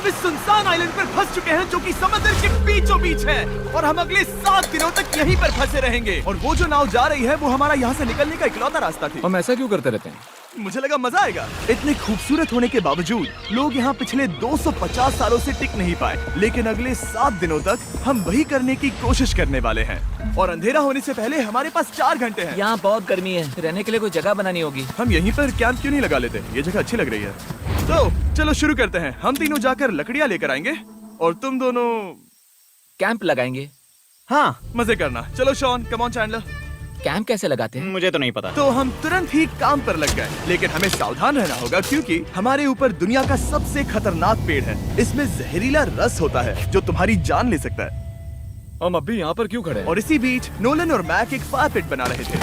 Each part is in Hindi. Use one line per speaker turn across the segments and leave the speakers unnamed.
हम इस सुनसान आइलैंड पर फंस चुके हैं जो कि समुद्र के बीचों बीच है और हम अगले 7 दिनों तक यहीं पर फंसे रहेंगे। और वो जो नाव जा रही है वो हमारा यहाँ से निकलने का इकलौता रास्ता थी।
हम ऐसा क्यों करते रहते हैं?
मुझे लगा मजा आएगा। इतने खूबसूरत होने के बावजूद लोग यहाँ पिछले 250 सालों से टिक नहीं पाए, लेकिन अगले 7 दिनों तक हम वही करने की कोशिश करने वाले हैं। और अंधेरा होने से पहले हमारे पास 4 घंटे हैं।
यहाँ बहुत गर्मी है, रहने के लिए कोई जगह बनानी होगी।
हम यहीं पर कैंप क्यों नहीं लगा लेते? ये जगह अच्छी लग रही है। तो चलो शुरू करते हैं। हम तीनों जाकर लकड़ियाँ लेकर आएंगे और तुम दोनों
कैंप लगाएंगे।
हाँ, मजे करना। चलो Shawn, come on Chandler.
Camp कैसे लगाते हैं?
मुझे तो नहीं पता।
तो हम तुरंत ही काम पर लग गए, लेकिन हमें सावधान रहना होगा क्योंकि हमारे ऊपर दुनिया का सबसे खतरनाक पेड़ है। इसमें जहरीला रस होता है जो तुम्हारी जान ले सकता है।
हम अभी यहाँ पर क्यों खड़े हैं?
और इसी बीच नोलन और मैक एक फायर पिट बना रहे थे।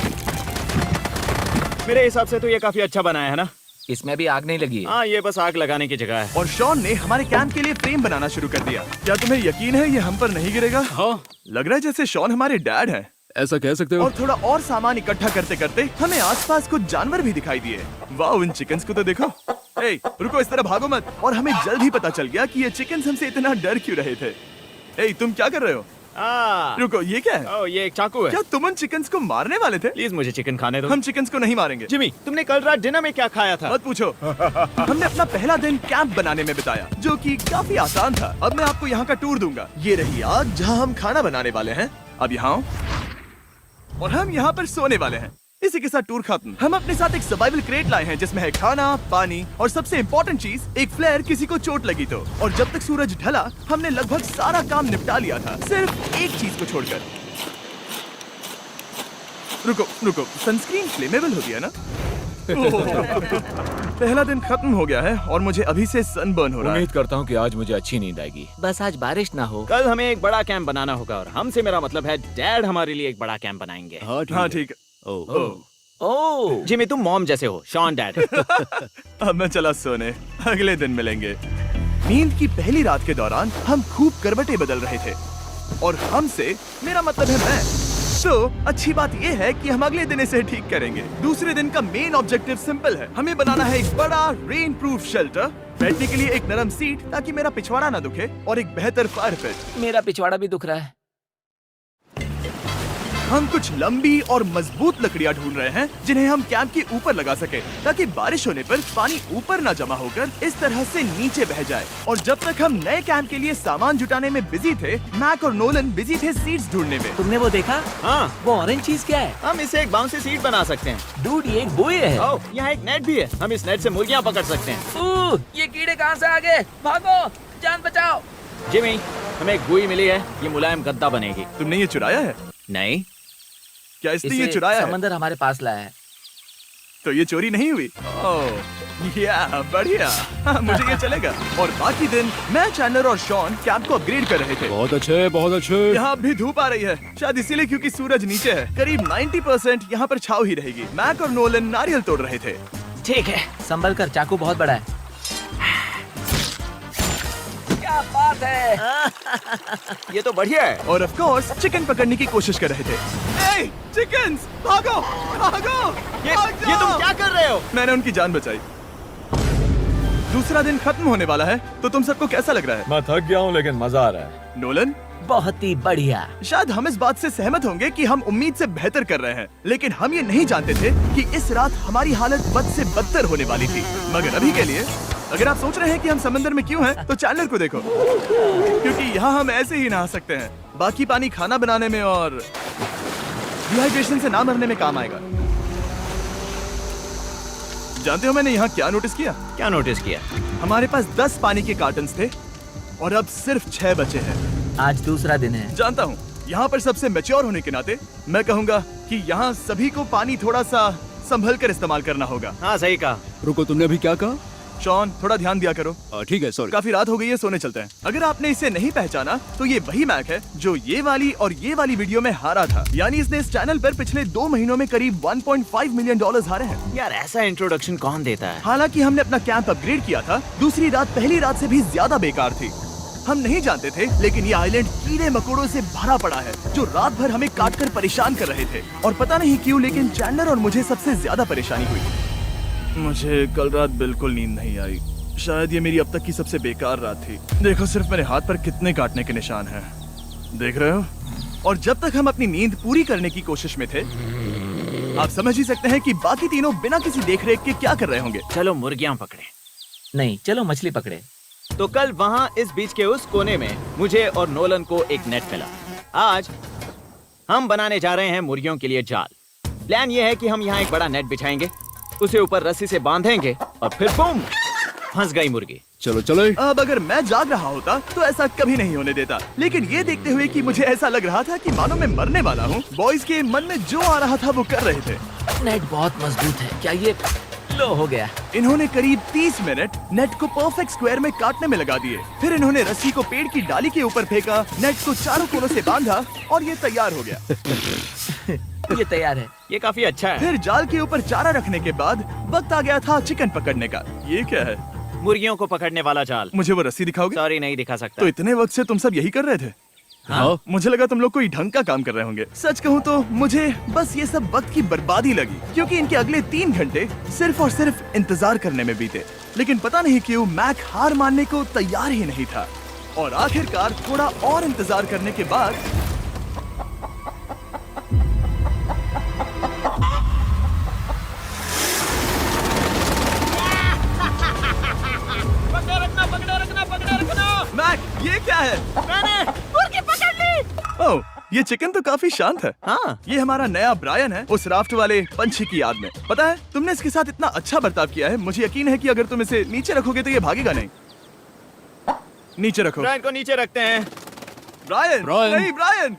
मेरे हिसाब से तो ये काफी अच्छा बनाया है ना?
इसमें भी आग नहीं लगी है।
हाँ, ये बस आग लगाने की जगह है।
और शॉन ने हमारे कैंप के लिए फ्रेम बनाना शुरू कर दिया। क्या तुम्हें यकीन है ये हम पर नहीं गिरेगा?
हाँ।
लग रहा है जैसे शॉन हमारे डैड हैं।
ऐसा कह सकते हो?
और थोड़ा और सामान इकट्ठा करते करते हमें आसपास कुछ जानवर भी दिखाई दिए। वाह, उन चिकन्स को तो देखो। ए, रुको, इस तरह भागो मत। और हमें जल्द ही पता चल गया कि ये चिकन्स हमसे इतना डर क्यों रहे थे। ए, तुम क्या कर रहे हो? रुको, ये क्या है?
ये एक चाकू है।
क्या तुम उन चिकन्स को मारने वाले थे?
प्लीज मुझे चिकन खाने दो।
हम चिकन्स को नहीं मारेंगे।
जिमी, तुमने कल रात डिनर में क्या खाया था?
मत पूछो। हमने अपना पहला दिन कैंप बनाने में बिताया, जो कि काफी आसान था। अब मैं आपको यहाँ का टूर दूंगा। ये रही आग जहाँ हम खाना बनाने वाले हैं। अब यहाँ आओ। और हम यहाँ पर सोने वाले हैं। इसी के साथ टूर खत्म। हम अपने साथ एक सर्वाइवल क्रेट लाए हैं जिसमें है खाना, पानी और सबसे इम्पोर्टेंट चीज, एक फ्लेयर किसी को चोट लगी तो। और जब तक सूरज ढला हमने लगभग सारा काम निपटा लिया था, सिर्फ एक चीज को छोड़कर। रुको, सनस्क्रीन फ्लेमेबल होती है ना? पहला दिन खत्म हो गया है और मुझे अभी से सनबर्न हो रहा है।
उम्मीद करता हूँ कि आज मुझे अच्छी नींद आएगी।
बस आज बारिश ना हो।
कल हमें एक बड़ा कैंप बनाना होगा और हमसे मेरा मतलब है डैड हमारे लिए एक बड़ा कैंप बनाएंगे।
हाँ ठीक है।
ओह,
जिमी, तुम मॉम जैसे हो, शॉन डैड।
अब मैं चला सोने, अगले दिन मिलेंगे। नींद की पहली रात के दौरान हम खूब करवटें बदल रहे थे और हमसे मेरा मतलब है मैं। तो अच्छी बात यह है कि हम अगले दिन इसे ठीक करेंगे। दूसरे दिन का मेन ऑब्जेक्टिव सिंपल है। हमें बनाना है एक बड़ा रेन प्रूफ शेल्टर, बैठने के लिए एक नरम सीट ताकि मेरा पिछवाड़ा ना दुखे और एक बेहतर फायर पिट।
मेरा पिछवाड़ा भी दुख रहा है।
हम कुछ लंबी और मजबूत लकड़ियां ढूंढ रहे हैं जिन्हें हम कैंप के ऊपर लगा सके ताकि बारिश होने पर पानी ऊपर ना जमा होकर इस तरह से नीचे बह जाए। और जब तक हम नए कैंप के लिए सामान जुटाने में बिजी थे, मैक और नोलन बिजी थे सीड्स ढूंढने में।
तुमने वो देखा?
हाँ,
वो ऑरेंज चीज क्या है?
हम इसे एक बाउंसी सीट बना सकते हैं।
डूड, ये एक बुए है।
ओह, यहाँ एक नेट भी है। हम इस नेट से मुर्गियाँ पकड़ सकते हैं।
ये कीड़े कहाँ से आ गए? भागो, जान बचाओ।
जिमी, हमें एक बुई मिली है, ये मुलायम गद्दा बनेगी।
तुमने ये चुराया है?
नहीं,
क्या इसने ये चुराया है?
समंदर हमारे पास लाया है।
तो ये चोरी नहीं हुई? ओह, या बढ़िया। हाँ, मुझे ये चलेगा। और बाकी दिन मैं, चैंडलर और शॉन कैंप को अपग्रेड कर रहे थे।
बहुत अच्छे, बहुत अच्छे।
यहाँ भी धूप आ रही है, शायद इसीलिए क्योंकि सूरज नीचे है। करीब 90% यहाँ पर छाव ही रहेगी। मैक और नोलन नारियल तोड़ रहे थे।
ठीक है, संभल कर, चाकू बहुत बड़ा है। क्या बात है।
ये तो बढ़िया है।
और ऑफ कोर्स चिकन पकड़ने की कोशिश कर रहे थे। ए, चिकन्स, भागो, भागो,
ये
भाग
तुम
जाओ।
क्या कर रहे हो?
मैंने उनकी जान बचाई। दूसरा दिन खत्म होने वाला है, तो तुम सबको कैसा लग रहा है?
मैं थक गया हूँ लेकिन मजा आ रहा है।
नोलन,
बहुत ही बढ़िया।
शायद हम इस बात से सहमत होंगे कि हम उम्मीद से बेहतर कर रहे हैं, लेकिन हम ये नहीं जानते थे कि इस रात हमारी हालत बद से बदतर होने वाली थी। मगर अभी के लिए, अगर आप सोच रहे हैं कि हम समंदर में क्यों हैं, तो चैंडलर को देखो, क्योंकि यहाँ हम ऐसे ही नहा सकते हैं। बाकी पानी खाना बनाने में और डिहाइड्रेशन से ना मरने में काम आएगा। जानते हो मैंने यहाँ क्या नोटिस किया?
क्या नोटिस किया?
हमारे पास 10 पानी के कार्टन्स थे और अब सिर्फ 6 बचे हैं।
आज दूसरा दिन है।
जानता हूँ, यहाँ पर सबसे मैच्योर होने के नाते मैं कहूँगा कि यहाँ सभी को पानी थोड़ा सा संभल कर इस्तेमाल करना होगा।
हाँ, सही कहा।
रुको, तुमने अभी क्या कहा?
शॉन, थोड़ा ध्यान दिया करो।
ठीक है, सॉरी।
काफी रात हो गई है, सोने चलते हैं। अगर आपने इसे नहीं पहचाना तो ये वही मैक है जो ये वाली और ये वाली वीडियो में हारा था। यानी इसने इस चैनल पर पिछले 2 महीनों में करीब $1.5 मिलियन हारे हैं।
यार, ऐसा इंट्रोडक्शन कौन देता है?
हालांकि हमने अपना कैंप अपग्रेड किया था, दूसरी रात पहली रात से भी ज्यादा बेकार थी। हम नहीं जानते थे, लेकिन ये आइलैंड कीड़े मकोड़ों से भरा पड़ा है जो रात भर हमें काटकर परेशान कर रहे थे। और पता नहीं क्यों, लेकिन चैंडलर और मुझे सबसे ज्यादा परेशानी हुई। मुझे कल रात बिल्कुल नींद नहीं आई। शायद ये मेरी अब तक की सबसे बेकार रात थी। देखो सिर्फ मेरे हाथ पर कितने काटने के निशान हैं। देख रहे हो? और जब तक हम अपनी नींद पूरी करने की कोशिश में थे, आप समझ ही सकते हैं कि बाकी तीनों बिना किसी देखरेख के क्या कर रहे होंगे।
चलो मुर्गियां पकड़े।
नहीं, चलो मछली पकड़े।
तो कल वहाँ इस बीच के उस कोने में मुझे और नोलन को एक नेट मिला। आज हम बनाने जा रहे हैं मुर्गियों के लिए जाल। प्लान ये है कि हम यहाँ एक बड़ा नेट बिछाएंगे, उसे ऊपर रस्सी से बांधेंगे और फिर बूम, फंस गई मुर्गी।
चलो चलो।
अब अगर मैं जाग रहा होता तो ऐसा कभी नहीं होने देता, लेकिन ये देखते हुए कि मुझे ऐसा लग रहा था कि मानो मैं मरने वाला हूँ, बॉयज के मन में जो आ रहा था वो कर रहे थे।
नेट बहुत मजबूत है। क्या ये लो हो गया?
इन्होंने करीब 30 मिनट नेट को परफेक्ट स्क्वायर में काटने में लगा दिए। फिर इन्होंने रस्सी को पेड़ की डाली के ऊपर फेंका, नेट को चारों कोनों से बांधा और ये तैयार हो गया।
ये तैयार है।
ये काफी अच्छा है।
फिर जाल के ऊपर चारा रखने के बाद वक्त आ गया था चिकन पकड़ने का। ये क्या है?
मुर्गियों को पकड़ने वाला जाल।
मुझे वो रस्सी दिखाओगे?
सॉरी, नहीं दिखा सकता।
तो इतने वक्त से तुम सब यही कर रहे थे?
हाँ।
मुझे लगा तुम लोग कोई ढंग का काम कर रहे होंगे। सच कहूँ तो मुझे बस ये सब वक्त की बर्बादी लगी, क्योंकि इनके अगले 3 घंटे सिर्फ और सिर्फ इंतजार करने में बीते। लेकिन पता नहीं क्यों मैक हार मानने को तैयार ही नहीं था, और आखिरकार थोड़ा और इंतजार करने के बाद मैक, ये क्या है?
मैंने मुर्गी पकड़ ली।
ओह, ये चिकन तो काफी शांत है।
हाँ।
ये हमारा नया ब्रायन है, उस राफ्ट वाले पंछी की याद में। पता है, तुमने इसके साथ इतना अच्छा बर्ताव किया है, मुझे यकीन है कि अगर तुम इसे नीचे रखोगे तो ये भागेगा नहीं। नीचे रखो।
ब्रायन को नीचे रखते हैं।
Brian,
Brian.
नहीं ब्रायन।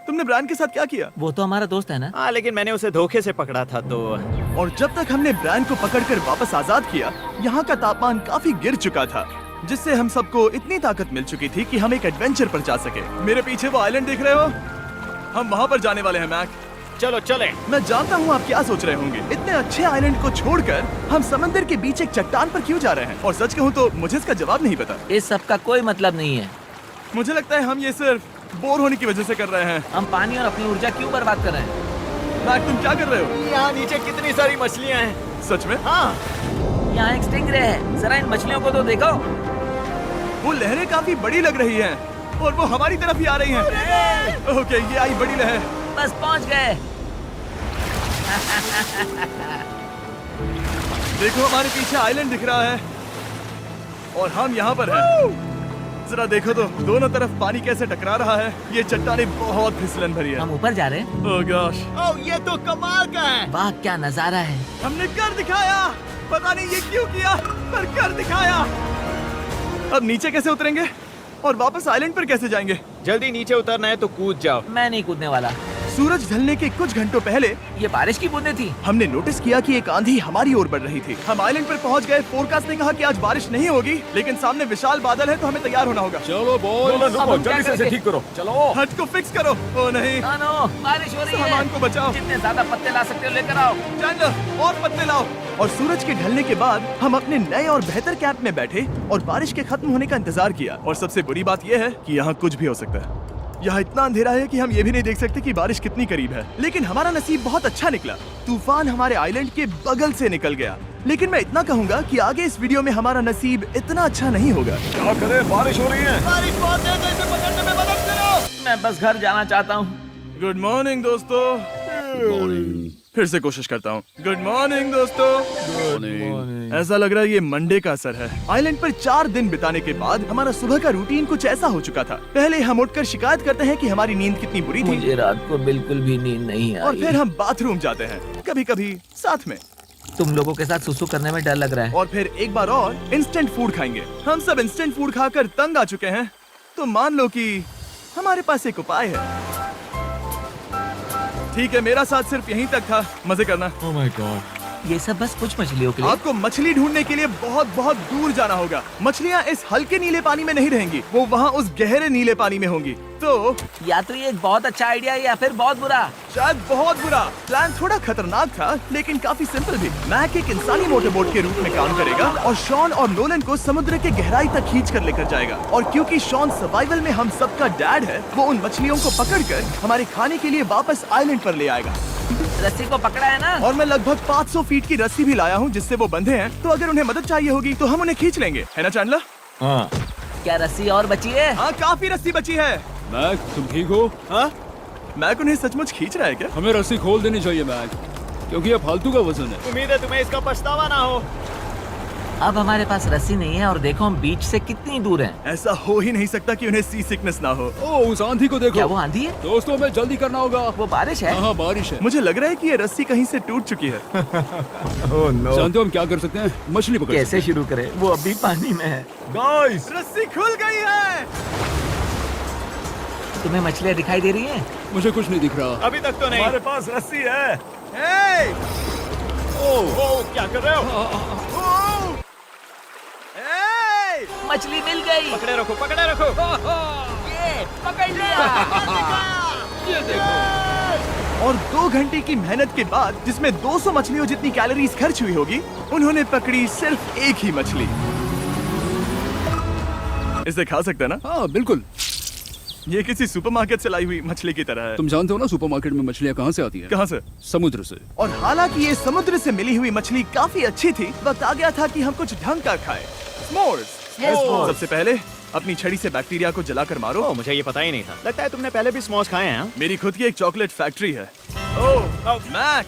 तुमने ब्रायन के साथ क्या किया?
वो तो हमारा दोस्त है ना।
हाँ, लेकिन मैंने उसे धोखे से पकड़ा था तो।
और जब तक हमने ब्रायन को पकड़कर वापस आजाद किया, यहाँ का तापमान काफी गिर चुका था, जिससे हम सबको इतनी ताकत मिल चुकी थी कि हम एक एडवेंचर पर जा सके। मेरे पीछे वो आइलैंड देख रहे हो? हम वहाँ पर जाने वाले हैं मैक।
चलो चले।
मैं जानता हूँ आप क्या सोच रहे होंगे, इतने अच्छे आइलैंड को छोड़कर हम समंदर के बीच एक चट्टान पर क्यों जा रहे हैं? और सच कहूँ तो मुझे इसका जवाब नहीं पता।
इस सब का कोई मतलब नहीं है।
मुझे लगता है हम ये सिर्फ बोर होने की वजह से कर रहे हैं।
हम पानी और अपनी ऊर्जा क्यों बर्बाद कर रहे हैं?
मैक, तुम क्या कर रहे हो?
यहाँ नीचे कितनी सारी मछलियाँ हैं।
सच में?
हाँ।
यहाँ एक स्टिंगरे है, जरा इन मछलियों को तो देखो।
वो लहरें काफी बड़ी लग रही हैं और वो हमारी तरफ ही आ रही हैं। ओके, ये आई बड़ी लहर।
बस पहुँच गए।
देखो हमारे पीछे आइलैंड दिख रहा है और हम यहाँ पर हैं। जरा देखो तो दोनों तरफ पानी कैसे टकरा रहा है। ये चट्टानें बहुत फिसलन भरी है।
हम ऊपर जा रहे हैं।
ओह गॉश,
ओह, ये तो कमाल का है।
वाह, क्या नजारा है।
हमने कर दिखाया। पता नहीं ये क्यों किया, पर कर दिखाया। अब नीचे कैसे उतरेंगे और वापस आइलैंड पर कैसे जाएंगे?
जल्दी नीचे उतरना है तो कूद जाओ।
मैं नहीं कूदने वाला।
सूरज ढलने के कुछ घंटों पहले
ये बारिश की बूंदें थी।
हमने नोटिस किया कि एक आंधी हमारी ओर बढ़ रही थी। हम आइलैंड पर पहुंच गए। फोरकास्ट ने कहा कि आज बारिश नहीं होगी, लेकिन सामने विशाल बादल है तो हमें तैयार होना होगा।
चलो बॉय,
अब हम क्या
जल्दी से इसे
करेंगे?
ठीक करो। चलो।
हट को फिक्स करो। ओ नहीं,
नो, बारिश हो रही है।
सामान को बचाओ।
जितने ज्यादा पत्ते ला सकते हो लेकर आओ।
चैंडलर, और पत्ते लाओ। और सूरज के ढलने के बाद हम अपने नए और बेहतर कैंप में बैठे और बारिश के खत्म होने का इंतजार किया। और सबसे बुरी बात यह है कि यहाँ कुछ भी हो सकता है। यहाँ इतना अंधेरा है कि हम ये भी नहीं देख सकते कि बारिश कितनी करीब है। लेकिन हमारा नसीब बहुत अच्छा निकला। तूफान हमारे आइलैंड के बगल से निकल गया। लेकिन मैं इतना कहूँगा कि आगे इस वीडियो में हमारा नसीब इतना अच्छा नहीं होगा।
क्या करें, बारिश हो रही है।
बारिश बहुत तेज है, इसे पकड़ने में मदद करो।
मैं बस घर जाना चाहता हूँ।
गुड मॉर्निंग दोस्तों। फिर से कोशिश करता हूँ। गुड मॉर्निंग दोस्तों। ऐसा लग रहा है ये मंडे का असर है। आइलैंड पर 4 दिन बिताने के बाद हमारा सुबह का रूटीन कुछ ऐसा हो चुका था। पहले हम उठकर शिकायत करते हैं कि हमारी नींद कितनी बुरी थी,
मुझे रात को बिल्कुल भी नींद नहीं
और
आई।
फिर हम बाथरूम जाते हैं, कभी कभी साथ में,
तुम लोगों के साथ सुसु करने में डर लग रहा है।
और फिर एक बार और इंस्टेंट फूड खाएंगे। हम सब इंस्टेंट फूड खाकर तंग आ चुके हैं, तो मान लो कि हमारे पास एक उपाय है। ठीक है, मेरा साथ सिर्फ यहीं तक था। मजे करना।
Oh my God.
ये सब बस कुछ मछलियों के लिए।
आपको मछली ढूंढने के लिए बहुत बहुत दूर जाना होगा। मछलियाँ इस हल्के नीले पानी में नहीं रहेंगी, वो वहाँ उस गहरे नीले पानी में होंगी। तो
या तो ये एक बहुत अच्छा आइडिया है या फिर बहुत बुरा।
शायद बहुत बुरा। प्लान थोड़ा खतरनाक था, लेकिन काफी सिंपल भी। मैक एक इंसानी मोटरबोट के रूप में काम करेगा और शॉन और नोलन को समुद्र के गहराई तक खींच कर लेकर जाएगा। और क्योंकि शॉन सर्वाइवल में हम सबका डैड है, वो उन मछलियों को पकड़कर हमारे खाने के लिए वापस आइलैंड पर ले आएगा।
रस्सी को पकड़ा है ना?
और मैं लगभग 500 फीट की रस्सी भी लाया हूँ जिससे वो बंधे हैं, तो अगर उन्हें मदद चाहिए होगी तो हम उन्हें खींच लेंगे, है ना चैंडलर?
हाँ।
क्या रस्सी और बची है?
हाँ, काफी रस्सी बची है।
मैक, तुम ठीक हो?
हाँ, मैक उन्हें सचमुच खींच रहा है क्या?
हमें रस्सी खोल देनी चाहिए मैक, क्योंकि ये फालतू का वजन है।
उम्मीद है तुम्हें इसका पछतावा ना हो।
अब हमारे पास रस्सी नहीं है और देखो हम बीच से कितनी दूर हैं।
ऐसा हो ही नहीं सकता कि उन्हें सी सिकनेस ना हो।
ओह, उस आंधी को देखो।
क्या वो आंधी है?
दोस्तों, हमें जल्दी करना होगा।
वो बारिश है?
हाँ, बारिश है।
मुझे लग रहा है कि ये रस्सी कहीं से टूट चुकी है।
जानते हो हम क्या कर सकते हैं? मछली पकड़ सकते
कैसे शुरू करें? वो अभी पानी में है।
गाइस,
रस्सी खुल गई है।
तुम्हें मछलियाँ दिखाई दे रही हैं?
मुझे कुछ नहीं दिख रहा।
अभी तक तो नहीं।
हमारे पास रस्सी है।
हे!
ओह, क्या कर रहे हो?
हे!
मछली मिल गई।
पकड़े रखो, पकड़े रखो।
ये पकड़ लिया।
ये देखो।
और 2 घंटे की मेहनत के बाद, जिसमें 200 मछलियों जितनी कैलोरीज खर्च हुई होगी, उन्होंने पकड़ी सिर्फ एक ही मछली। इसे खा सकते हैं ना?
हाँ, बिल्कुल।
ये किसी सुपरमार्केट से लाई हुई मछली की तरह है।
तुम जानते हो ना सुपरमार्केट में मछलियाँ कहाँ से आती हैं?
कहाँ से?
समुद्र से।
और हालांकि ये समुद्र से मिली हुई मछली काफी अच्छी थी, वक्त आ गया था कि हम कुछ ढंग का खाएं। स्मोर्स। सबसे पहले अपनी छड़ी से बैक्टीरिया को जलाकर मारो।
ओह, मुझे ये पता ही नहीं था। लगता है तुमने पहले भी स्मोक्स खाए हैं। हाँ?
मेरी खुद की एक चॉकलेट फैक्ट्री है। ओह मैक,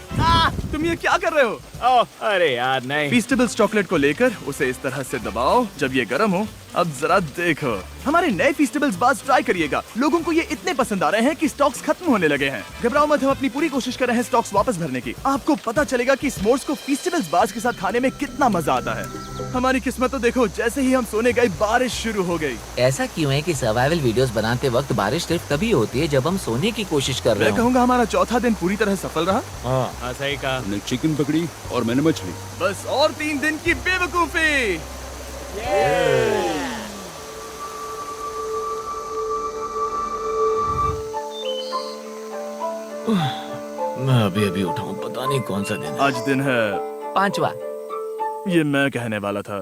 तुम ये क्या कर रहे हो?
ओह, अरे यार नहीं।
फीस्टेबल्स चॉकलेट को लेकर उसे इस तरह से दबाओ जब ये गर्म हो। अब जरा देखो, हमारे नए फीस्टेबल्स बार्स ट्राई करिएगा। लोगों को ये इतने पसंद आ रहे हैं कि स्टॉक्स खत्म होने लगे हैं। घबराओ मत, हम अपनी पूरी कोशिश कर रहे हैं स्टॉक्स वापस भरने की। आपको पता चलेगा कि s'mores को फीस्टेबल्स बार्स के साथ खाने में कितना मजा आता है। हमारी किस्मत तो देखो, जैसे ही हम सोने गए बारिश शुरू हो गई।
ऐसा क्यों है कि सर्वाइवल वीडियोस बनाते वक्त बारिश सिर्फ तभी होती है जब हम सोने की कोशिश कर रहे
मैं
हो?
कहूँगा हमारा चौथा दिन पूरी तरह सफल रहा।
हाँ, सही कहा।
हमने चिकन पकड़ी और मैंने मछली।
बस और 3 दिन की बेवकूफी।
मैं अभी अभी उठा हूँ, पता नहीं कौन सा दिन है।
आज दिन है
5वां।
ये मैं कहने वाला था।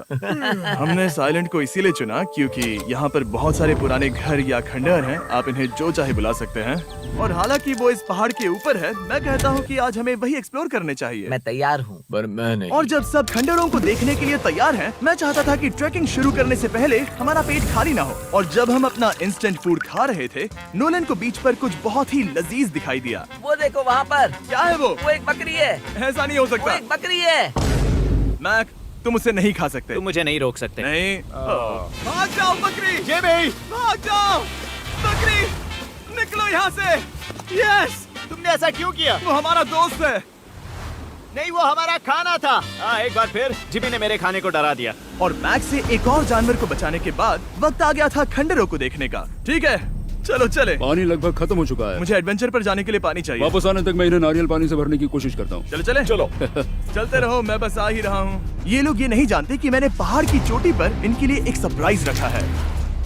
हमने इस आइलैंड को इसीलिए चुना क्योंकि यहाँ पर बहुत सारे पुराने घर या खंडहर हैं। आप इन्हें जो चाहे बुला सकते हैं। और हालांकि वो इस पहाड़ के ऊपर है, मैं कहता हूँ कि आज हमें वही एक्सप्लोर करने चाहिए।
मैं तैयार हूँ।
पर मैं नहीं।
और जब सब खंडहरों को देखने के लिए तैयार हैं, मैं चाहता था कि ट्रैकिंग शुरू करने से पहले हमारा पेट खाली ना हो। और जब हम अपना इंस्टेंट फूड खा रहे थे, नोलन को बीच पर कुछ बहुत ही लजीज दिखाई दिया।
वो देखो वहाँ पर।
क्या है वो?
वो एक बकरी है।
ऐसा नहीं हो
वो
सकता।
एक बकरी है।
मैक, तुम उसे नहीं खा सकते।
तुम मुझे नहीं रोक सकते।
नहीं। भाग जाओ बकरी।
ये भी।
भाग जाओ बकरी, निकलो यहाँ से। यस,
तुमने ऐसा क्यों किया?
वो हमारा दोस्त है।
नहीं, वो हमारा खाना था। एक बार फिर जिमी ने मेरे खाने को डरा दिया।
और मैक से एक और जानवर को बचाने के बाद वक्त आ गया था खंडहरों को देखने का। ठीक है, चलो चले।
पानी लगभग खत्म हो चुका है।
मुझे एडवेंचर पर जाने के लिए पानी चाहिए।
वापस आने तक मैं इन्हें नारियल पानी से भरने की कोशिश करता हूँ।
चलो चले।
चलो।
चलते रहो, मैं बस आ ही रहा हूँ। ये लोग ये नहीं जानते कि मैंने पहाड़ की चोटी पर इनके लिए एक सरप्राइज रखा है।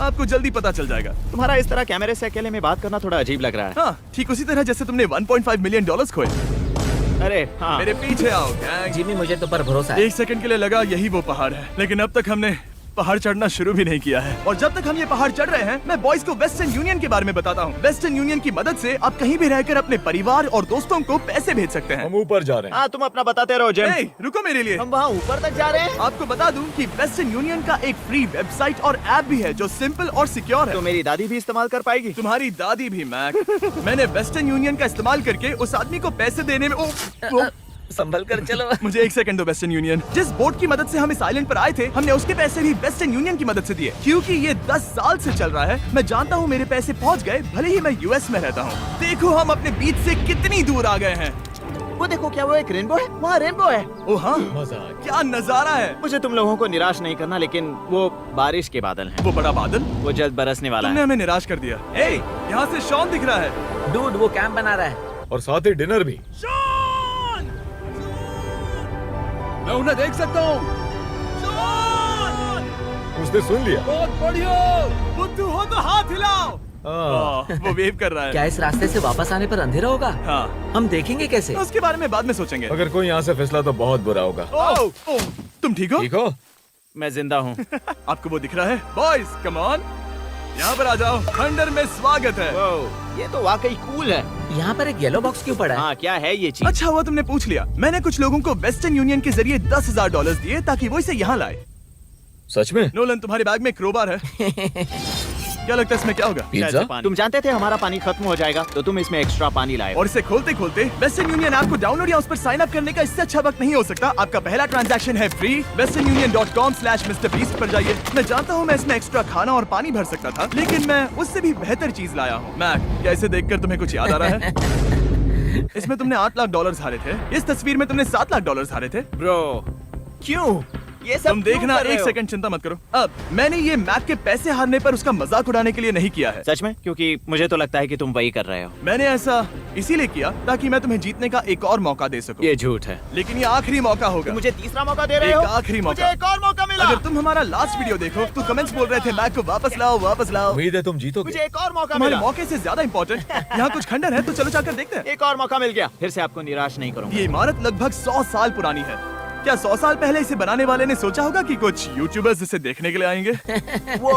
आपको जल्दी पता चल जाएगा।
तुम्हारा इस तरह कैमरे से अकेले में बात करना थोड़ा अजीब लग रहा है।
हाँ, ठीक उसी तरह जैसे तुमने $1.5 मिलियन खोए।
अरे हाँ।
मेरे पीछे आओ गैंग।
जिमी, मुझे तो पर भरोसा है।
1 सेकंड के लिए लगा यही वो पहाड़ है, लेकिन अब तक हमने पहाड़ चढ़ना शुरू भी नहीं किया है। और जब तक हम ये पहाड़ चढ़ रहे हैं, मैं बॉयज को वेस्टर्न यूनियन के बारे में बताता हूँ। वेस्टर्न यूनियन की मदद से आप कहीं भी रहकर अपने परिवार और दोस्तों को पैसे भेज सकते हैं।
हम ऊपर जा रहे हैं।
हाँ, तुम अपना बताते रहो जिम।
ए, रुको मेरे लिए।
हम वहाँ ऊपर तक जा रहे हैं।
आपको बता दूं कि वेस्टर्न यूनियन का एक फ्री वेबसाइट और ऐप भी है जो सिंपल और सिक्योर है।
तो मेरी दादी भी इस्तेमाल कर पाएगी।
तुम्हारी दादी भी मैक। मैंने वेस्टर्न यूनियन का इस्तेमाल करके उस आदमी को पैसे देने में
संभल कर चलो।
मुझे 1 सेकंड दो। वेस्टर्न यूनियन, जिस बोट की मदद से हम इस आइलैंड पर आए थे, हमने उसके पैसे भी वेस्टर्न यूनियन की मदद से दिए। क्योंकि ये 10 साल से चल रहा है, मैं जानता हूँ मेरे पैसे पहुँच गए, भले ही मैं यूएस में रहता हूँ। देखो हम अपने बीच से कितनी दूर आ गए हैं।
वो देखो, क्या वो एक रेनबो है? वहाँ रेनबो है।
ओ हाँ, क्या नजारा है।
मुझे तुम लोगों को निराश नहीं करना, लेकिन वो बारिश के बादल हैं।
वो बड़ा बादल,
वो जल्द बरसने वाला
तुमने
है।
हमें निराश कर दिया। ए, यहाँ से शॉन दिख रहा है।
डूड, वो कैंप बना रहा है।
और साथ ही डिनर भी।
शॉन!
मैं उन्हें देख सकता हूँ।
शॉन!
उसने सुन लिया।
बहुत बढ़िया। बुद्धू हो तो हाथ हिलाओ। वो वेव कर रहा है।
क्या इस रास्ते से वापस आने पर अंधेरा होगा?
हाँ,
हम देखेंगे कैसे?
उसके बारे में बाद में सोचेंगे।
अगर कोई यहाँ से फिसला तो बहुत बुरा होगा।
तुम ठीक हो?
ठीक हो?
मैं जिंदा हूँ।
आपको वो दिख रहा है? Boys, come on. यहाँ पर आ जाओ, खंडर में स्वागत है।
वाह, ये तो वाकई कूल है।
यहाँ पर एक येलो बॉक्स क्यों पड़ा है?
हाँ, क्या है ये चीज?
अच्छा हुआ तुमने पूछ लिया। मैंने कुछ लोगों को वेस्टर्न यूनियन के जरिए $10,000 दिए ताकि वो इसे यहाँ लाए।
सच में?
नोलन, तुम्हारे बैग में क्रोबार है। क्या लगता है इसमें क्या होगा?
पिज्जा?
तुम जानते थे हमारा पानी खत्म हो जाएगा, तो तुम इसमें एक्स्ट्रा पानी लाए।
और इसे खोलते खोलते वेस्टर्न यूनियन ऐप को डाउनलोड या उस पर साइन अप करने का इससे अच्छा वक्त नहीं हो सकता। आपका पहला ट्रांजैक्शन है फ्री। westernunion.com/MrBeast पर जाइए। मैं जानता हूँ मैं इसमें एक्स्ट्रा खाना और पानी भर सकता था, लेकिन मैं उससे भी बेहतर चीज लाया हूँ। मैक, क्या इसे देखकर तुम्हें कुछ याद आ रहा है? इसमें तुमने $8 लाख हारे थे। इस तस्वीर में तुमने $7 लाख हारे थे।
ब्रो, क्यों ये सब
तुम देखना,
क्यों कर रहे
एक
हो?
सेकंड चिंता मत करो। अब मैंने ये मैक के पैसे हारने पर उसका मजाक उड़ाने के लिए नहीं किया है।
सच में? क्योंकि मुझे तो लगता है कि तुम वही कर रहे हो।
मैंने ऐसा इसीलिए किया ताकि मैं तुम्हें जीतने का एक और मौका दे सकूं।
ये झूठ है।
लेकिन ये आखिरी मौका होगा।
तुम मुझे तीसरा मौका दे रहे
एक
हो?
आखिरी मौका।
मुझे एक और मौका मिला।
अगर तुम हमारा लास्ट वीडियो देखो तो कमेंट्स बोल रहे थे मैक को वापस लाओ, वापस लाओ।
उम्मीद है तुम जीतोगे।
मुझे एक और मौका
तुम्हारे
मिला।
मौके से ज्यादा इम्पोर्टेंट यहाँ कुछ खंडर है, तो चलो जाकर देखते हैं।
एक और मौका मिल गया। फिर से आपको निराश नहीं करूंगा।
ये इमारत लगभग 100 साल पुरानी है। क्या 100 साल पहले इसे बनाने वाले ने सोचा होगा कि कुछ यूट्यूबर्स इसे देखने के लिए आएंगे?
वो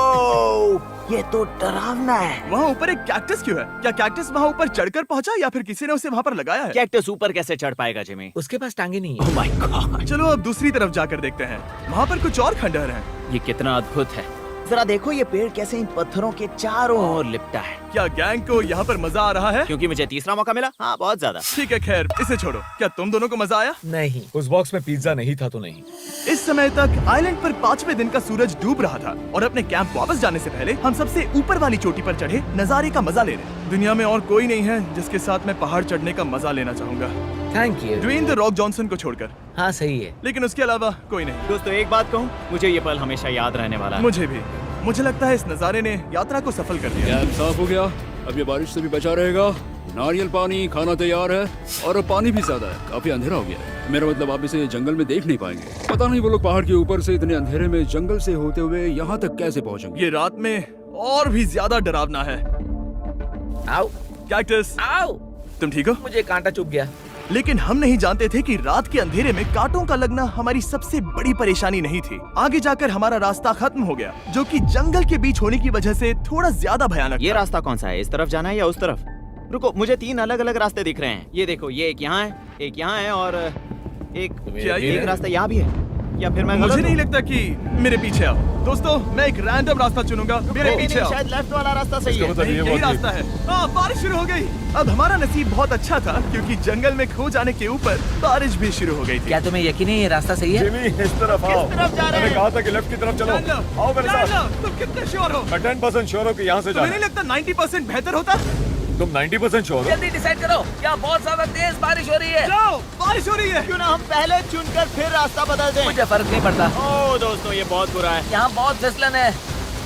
ये तो डरावना है।
वहाँ ऊपर एक कैक्टस क्यों है? क्या कैक्टस वहाँ ऊपर चढ़कर पहुँचा या फिर किसी ने उसे वहाँ पर लगाया है?
कैक्टस ऊपर कैसे चढ़ पाएगा जिमी?
उसके पास टांगे नहीं
ओह
है।
माय गॉड,
चलो अब दूसरी तरफ जाकर देखते हैं। वहाँ पर कुछ और खंडहर हैं।
ये कितना अद्भुत है। जरा देखो ये पेड़ कैसे इन पत्थरों के चारों ओर लिपटा है।
क्या गैंग को यहाँ पर मजा आ रहा है?
क्योंकि मुझे तीसरा मौका मिला। हाँ, बहुत ज्यादा।
ठीक है, खैर इसे छोड़ो। क्या तुम दोनों को मजा आया?
नहीं।
उस बॉक्स में पिज्जा नहीं था तो नहीं।
इस समय तक आइलैंड पर 5वें दिन का सूरज डूब रहा था और अपने कैंप वापस जाने से पहले हम सबसे ऊपर वाली चोटी पर चढ़े नजारे का मजा ले रहे। दुनिया में और कोई नहीं है जिसके साथ मैं पहाड़ चढ़ने का मजा लेना चाहूंगा,
thank you.
Dwayne the Rock Johnson को छोड़कर।
हाँ सही है।
लेकिन उसके अलावा कोई नहीं।
दोस्तों, एक बात कहूँ, मुझे ये पल हमेशा याद रहने वाला है।
मुझे भी। मुझे लगता है इस नजारे ने यात्रा को सफल कर दिया।
कैंप साफ हो गया, अब ये बारिश से भी बचा रहेगा। नारियल पानी, खाना तैयार है और अब पानी भी ज्यादा है। काफी अंधेरा हो गया है। मेरा मतलब आप इसे जंगल में देख नहीं पाएंगे। पता नहीं वो लोग पहाड़ के ऊपर से इतने अंधेरे में जंगल से होते हुए यहाँ तक कैसे पहुँचेंगे।
ये रात में और भी ज्यादा डरावना है।
आओ
कैक्टस,
आओ।
तुम ठीक हो?
मुझे कांटा चुभ गया।
लेकिन हम नहीं जानते थे कि रात के अंधेरे में कांटों का लगना हमारी सबसे बड़ी परेशानी नहीं थी। आगे जाकर हमारा रास्ता खत्म हो गया, जो कि जंगल के बीच होने की वजह से थोड़ा ज्यादा भयानक
ये
था।
रास्ता कौन सा है? इस तरफ जाना है या उस तरफ? रुको, मुझे 3 अलग अलग रास्ते दिख रहे हैं। ये देखो, ये एक यहाँ है, एक यहाँ है और
क्या ये
एक
है?
रास्ता यहाँ भी है। या फिर मैं
मुझे
गलत
नहीं
हूँ?
लगता कि मेरे पीछे आओ। दोस्तों, मैं एक रैंडम रास्ता चुनूंगा। मेरे
नहीं,
पीछे
नहीं,
आओ।
शायद लेफ्ट वाला रास्ता सही है।
नहीं, यही रास्ता है। हाँ, बारिश शुरू हो गई। अब हमारा नसीब बहुत अच्छा था क्योंकि जंगल में खो जाने के ऊपर बारिश भी शुरू हो गई थी।
क्या तुम्हें यकीन है ये रास्ता सही है?
जिमी, इस तरफ आओ।
किस तरफ जा रहे
मैंने
हैं?
कहा था कि लेफ्ट की तरफ चलो।
जान लो,
आओ मेरे
जान
साथ।
लो, तुम कितने श्योर हो?
मैं 10% श्योर हूँ कि यहाँ से
तुम्हें
जाना
नहीं
है।
लगता 90% बेहतर होता?
तुम 90% श्योर हो?
जल्दी डिसाइड करो। यहाँ बहुत ज्यादा तेज बारिश हो रही है।
जाओ, बारिश हो रही है।
क्यों ना हम पहले चुनकर फिर रास्ता बदल दें?
मुझे फर्क नहीं पड़ता।
ओह दोस्तों, ये बहुत बुरा है।
यहाँ बहुत फिसलन है।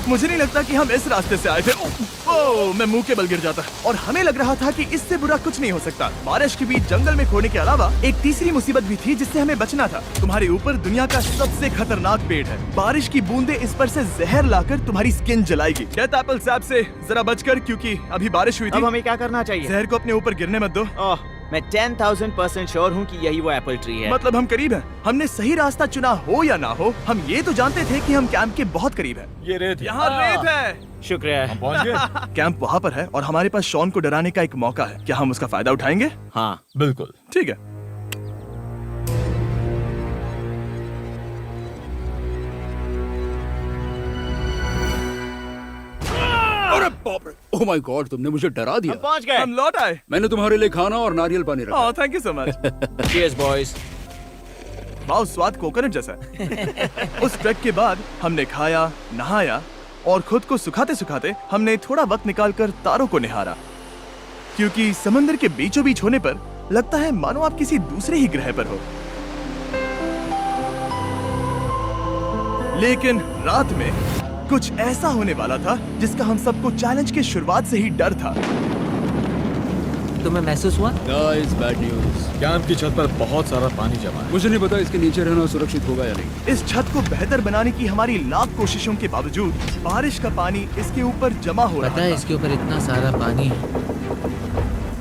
मुझे नहीं लगता कि हम इस रास्ते से आए थे। ओह, मैं मुंह के बल गिर जाता। और हमें लग रहा था कि इससे बुरा कुछ नहीं हो सकता। बारिश के बीच जंगल में खोने के अलावा एक तीसरी मुसीबत भी थी जिससे हमें बचना था। तुम्हारे ऊपर दुनिया का सबसे खतरनाक पेड़ है। बारिश की बूंदें इस पर से जहर लाकर तुम्हारी स्किन जलाएगी। डेथ एप्पल सैप से जरा बचकर, क्योंकि अभी बारिश हुई
अब
थी।
हमें क्या करना चाहिए?
जहर को अपने ऊपर गिरने मत दो।
ओह, मैं 10,000% श्योर हूँ कि यही वो एप्पल ट्री है।
मतलब हम करीब हैं। हमने सही रास्ता चुना हो या ना हो, हम ये तो जानते थे कि हम कैंप के बहुत करीब हैं।
ये रेत है।
यहाँ रेत है।
शुक्रिया।
हम पहुँच गए।
कैंप वहाँ पर है और हमारे पास शॉन को डराने का एक मौका है। क्या हम उसका फायदा उठाएंगे?
हाँ,
बिल्कुल।
ठीक है।
अरे बाप रे, ओह माय गॉड, तुमने मुझे डरा दिया।
हम पहुँच गए।
हम लौट आए।
मैंने तुम्हारे लिए खाना और नारियल पानी रखा।
Oh, thank you so much.
Cheers, boys।
वाह, स्वाद कोकोनट जैसा है। उस ट्रैक के बाद हमने खाया, नहाया और खुद को सुखाते सुखाते हमने थोड़ा वक्त निकालकर तारों को निहारा, क्योंकि समंदर के बीचों बीच होने पर लगता है मानो आप किसी दूसरे ही ग्रह पर हो। लेकिन रात में कुछ ऐसा होने वाला था जिसका हम सबको चैलेंज के शुरुआत से ही डर था।
तुम्हें महसूस हुआ?
Guys, bad news.
कैंप की छत पर बहुत सारा पानी जमा है।
मुझे नहीं पता इसके नीचे रहना सुरक्षित होगा या नहीं।
इस छत को बेहतर बनाने की हमारी लाख कोशिशों के बावजूद बारिश का पानी इसके ऊपर जमा हो रहा
पता है
था।
इसके ऊपर इतना सारा पानी है।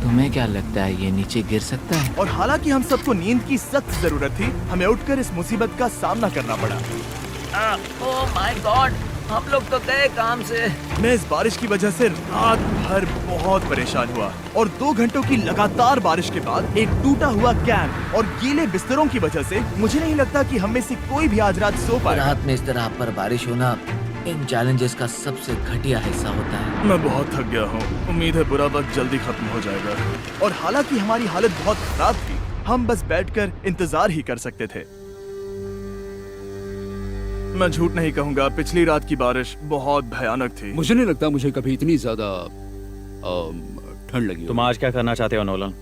तुम्हें क्या लगता है ये नीचे गिर सकता है?
और हालांकि हम सबको नींद की सख्त जरूरत थी, हमें उठकर इस मुसीबत का सामना करना पड़ा।
ओह माय गॉड, हम लोग तो गए काम से।
मैं इस बारिश की वजह से रात भर बहुत परेशान हुआ और 2 घंटों की लगातार बारिश के बाद एक टूटा हुआ कैंप और गीले बिस्तरों की वजह से मुझे नहीं लगता कि हम में से कोई भी आज रात सो पाएगा।
रात में इस तरह पर बारिश होना इन चैलेंजेस का सबसे घटिया हिस्सा होता है।
मैं बहुत थक गया हूँ। उम्मीद है बुरा वक्त जल्दी खत्म हो जाएगा। और हालांकि हमारी हालत बहुत खराब थी, हम बस बैठकर इंतजार ही कर सकते थे। मैं झूठ नहीं कहूँगा, पिछली रात की बारिश बहुत भयानक थी।
मुझे नहीं लगता मुझे कभी इतनी ज्यादा ठंड लगी हो।
तुम आज क्या करना चाहते हो नोलन?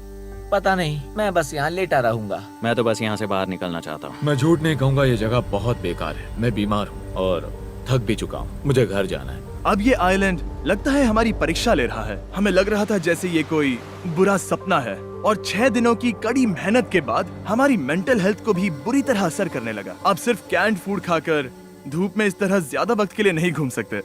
पता नहीं, मैं बस यहाँ लेटा रहूंगा।
मैं तो बस यहाँ से बाहर निकलना चाहता हूँ।
मैं झूठ नहीं कहूंगा, ये जगह बहुत बेकार है। मैं बीमार हूँ और थक भी चुका हूँ। मुझे घर जाना है।
अब ये आइलैंड लगता है हमारी परीक्षा ले रहा है। हमें लग रहा था जैसे ये कोई बुरा सपना है और 6 दिनों की कड़ी मेहनत के बाद हमारी मेंटल हेल्थ को भी बुरी तरह असर करने लगा। अब सिर्फ कैंड फूड खाकर धूप में इस तरह ज्यादा वक्त के लिए नहीं घूम सकते।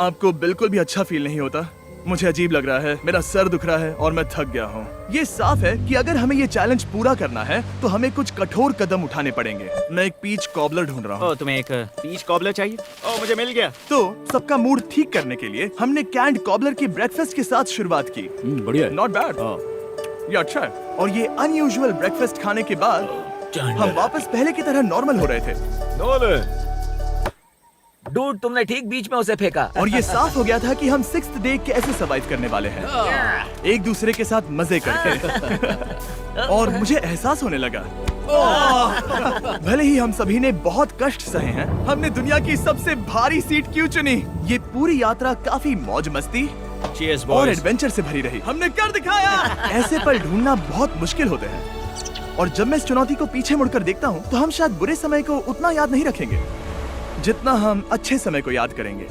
आपको बिल्कुल भी अच्छा फील नहीं होता? मुझे अजीब लग रहा है, मेरा सर दुख रहा है और मैं थक गया हूँ। ये साफ है कि अगर हमें ये चैलेंज पूरा करना है तो हमें कुछ कठोर कदम उठाने पड़ेंगे। मैं एक पीच कॉबलर ढूंढ रहा हूँ।
ओ, तुम्हें एक पीच कॉबलर चाहिए? ओ, मुझे मिल गया।
तो सबका मूड ठीक करने के लिए हमने कैंड कॉबलर की ब्रेकफास्ट के साथ शुरुआत की।
बढ़िया है।
नॉट बैड, ये अच्छा है। और ये अनयूजुअल ब्रेकफास्ट खाने के बाद हम वापस पहले की तरह नॉर्मल हो रहे थे।
नोलन,
डूड, तुमने ठीक बीच में उसे फेंका।
और ये साफ हो गया था कि हम 6th डे कैसे सरवाइव करने वाले हैं, एक दूसरे के साथ मजे करके। और मुझे एहसास होने लगा, भले ही हम सभी ने बहुत कष्ट सहे हैं, हमने दुनिया की सबसे भारी सीट क्यों चुनी। ये पूरी यात्रा काफी मौज मस्ती
Cheers,
और
boys.
एडवेंचर से भरी रही। हमने कर दिखाया। ऐसे पल ढूंढना बहुत मुश्किल होते हैं और जब मैं इस चुनौती को पीछे मुड़कर देखता हूँ तो हम शायद बुरे समय को उतना याद नहीं रखेंगे जितना हम अच्छे समय को याद करेंगे।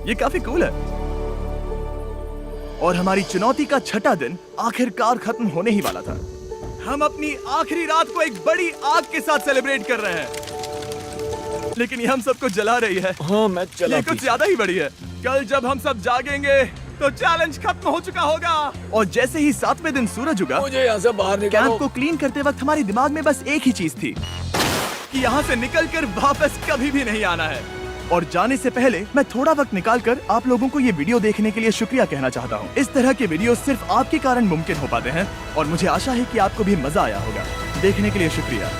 ये काफी कूल है। और हमारी चुनौती का 6ठा दिन आखिरकार खत्म होने ही वाला था। हम अपनी आखिरी रात को एक बड़ी आग के साथ सेलिब्रेट कर रहे हैं, लेकिन ये हम सबको जला रही है।
हाँ मैं चला।
ये कुछ ज्यादा ही बड़ी है। कल जब हम सब जागेंगे तो चैलेंज खत्म हो चुका होगा। और जैसे ही 7वें दिन सूरज उगा,
मुझे यहाँ से बाहर
कैंप
निकालो।
को क्लीन करते वक्त हमारे दिमाग में बस एक ही चीज थी कि यहाँ से निकलकर वापस कभी भी नहीं आना है। और जाने से पहले मैं थोड़ा वक्त निकालकर आप लोगों को ये वीडियो देखने के लिए शुक्रिया कहना चाहता हूँ। इस तरह के वीडियो सिर्फ आपके कारण मुमकिन हो पाते हैं और मुझे आशा है कि आपको भी मजा आया होगा। देखने के लिए शुक्रिया।